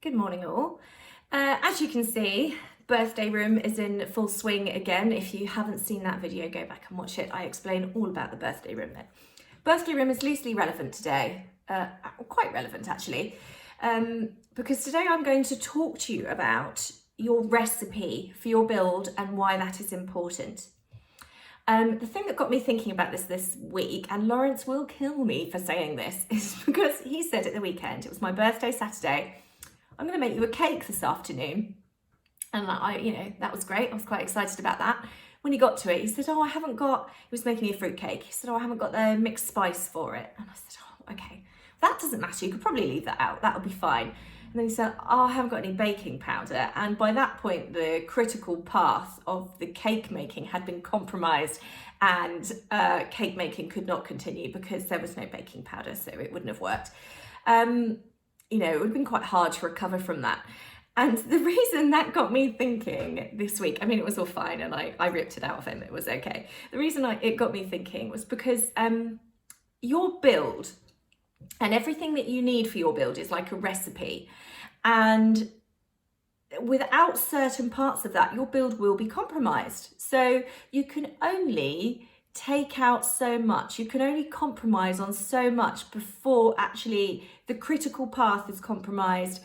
Good morning all. As you can see, birthday room is in full swing again. If you haven't seen that video, go back and watch it. I explain all about the birthday room there. Birthday room is loosely relevant today, quite relevant actually, because today I'm going to talk to you about your recipe for your build and why that is important. The thing that got me thinking about this week, and Lawrence will kill me for saying this, is because he said at the weekend, it was my birthday Saturday, I'm going to make you a cake this afternoon. And that was great. I was quite excited about that. When he got to it, he said, he was making me a fruit cake. He said, I haven't got the mixed spice for it. And I said, okay, that doesn't matter. You could probably leave that out. That'll be fine. And then he said, I haven't got any baking powder. And by that point, the critical path of the cake making had been compromised, and cake making could not continue because there was no baking powder, so it wouldn't have worked. It would have been quite hard to recover from that. And the reason that got me thinking this week, it was all fine and I ripped it out of him, it was okay. The reason it got me thinking was because your build and everything that you need for your build is like a recipe. And without certain parts of that, your build will be compromised. So you can only take out so much, you can only compromise on so much before actually the critical path is compromised,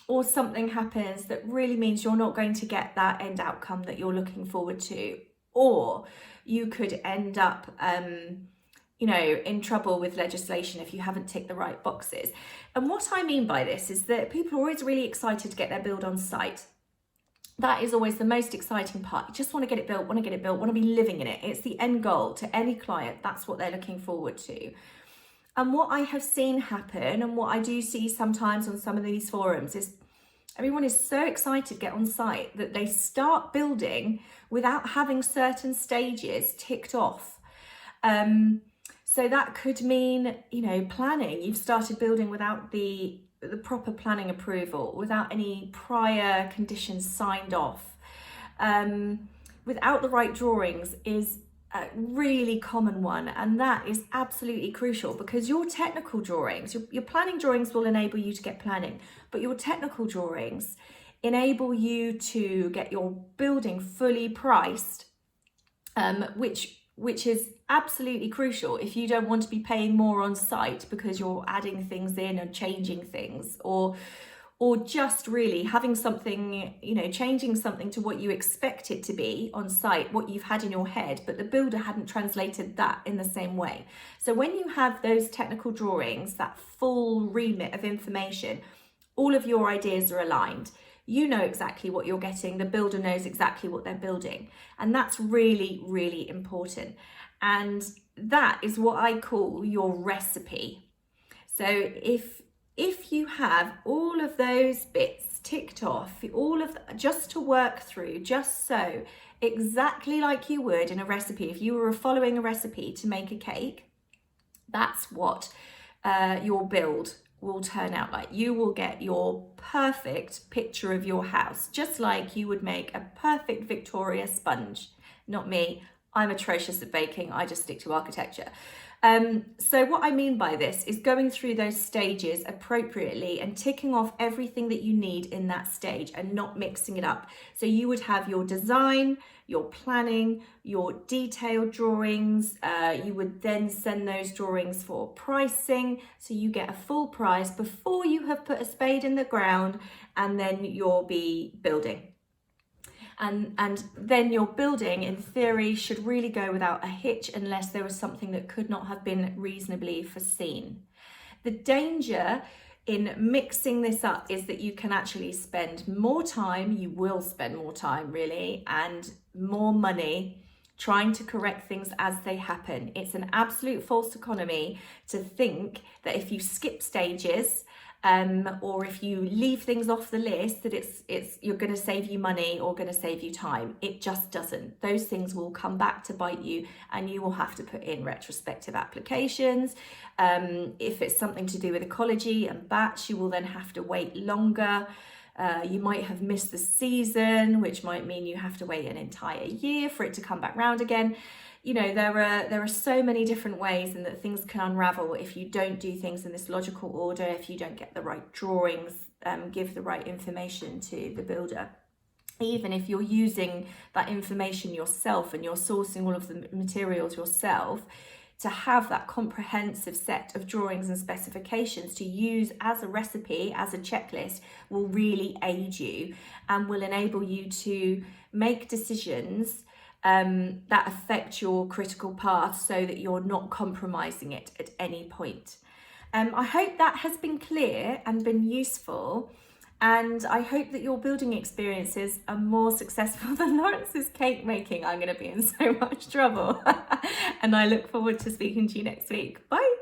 or something happens that really means you're not going to get that end outcome that you're looking forward to, or you could end up in trouble with legislation if you haven't ticked the right boxes. And what I mean by this is that people are always really excited to get their build on site. That is always the most exciting part. You just want to get it built, want to be living in it. It's the end goal to any client. That's what they're looking forward to. And what I have seen happen, and what I do see sometimes on some of these forums, is everyone is so excited to get on site that they start building without having certain stages ticked off. So that could mean, planning. You've started building without the proper planning approval, without any prior conditions signed off, without the right drawings is a really common one, and that is absolutely crucial because your technical drawings, your planning drawings will enable you to get planning, but your technical drawings enable you to get your building fully priced, which is absolutely crucial if you don't want to be paying more on site because you're adding things in and changing things, or just really having something, changing something to what you expect it to be on site, what you've had in your head, but the builder hadn't translated that in the same way. So when you have those technical drawings, that full remit of information, all of your ideas are aligned. You know exactly what you're getting, the builder knows exactly what they're building. And that's really, really important. And that is what I call your recipe. So if you have all of those bits ticked off, just to work through, just so, exactly like you would in a recipe, if you were following a recipe to make a cake, that's what your build will turn out like. You will get your perfect picture of your house, just like you would make a perfect Victoria sponge. Not me, I'm atrocious at baking, I just stick to architecture. So what I mean by this is going through those stages appropriately and ticking off everything that you need in that stage and not mixing it up. So you would have your design, your planning, your detailed drawings. You would then send those drawings for pricing. So you get a full price before you have put a spade in the ground, and then you'll be building. And then your building, in theory, should really go without a hitch unless there was something that could not have been reasonably foreseen. The danger in mixing this up is that you can actually spend more time, you will spend more time really, and more money trying to correct things as they happen. It's an absolute false economy to think that if you skip stages, or if you leave things off the list, that you're going to save you money or going to save you time. It just doesn't. Those things will come back to bite you, and you will have to put in retrospective applications. If it's something to do with ecology and batch, you will then have to wait longer. You might have missed the season, which might mean you have to wait an entire year for it to come back round again. you know, there are so many different ways and that things can unravel if you don't do things in this logical order, if you don't get the right drawings, give the right information to the builder. Even if you're using that information yourself and you're sourcing all of the materials yourself, to have that comprehensive set of drawings and specifications to use as a recipe, as a checklist, will really aid you and will enable you to make decisions that affect your critical path so that you're not compromising it at any point. I hope that has been clear and been useful. And I hope that your building experiences are more successful than Lawrence's cake making. I'm going to be in so much trouble. And I look forward to speaking to you next week. Bye.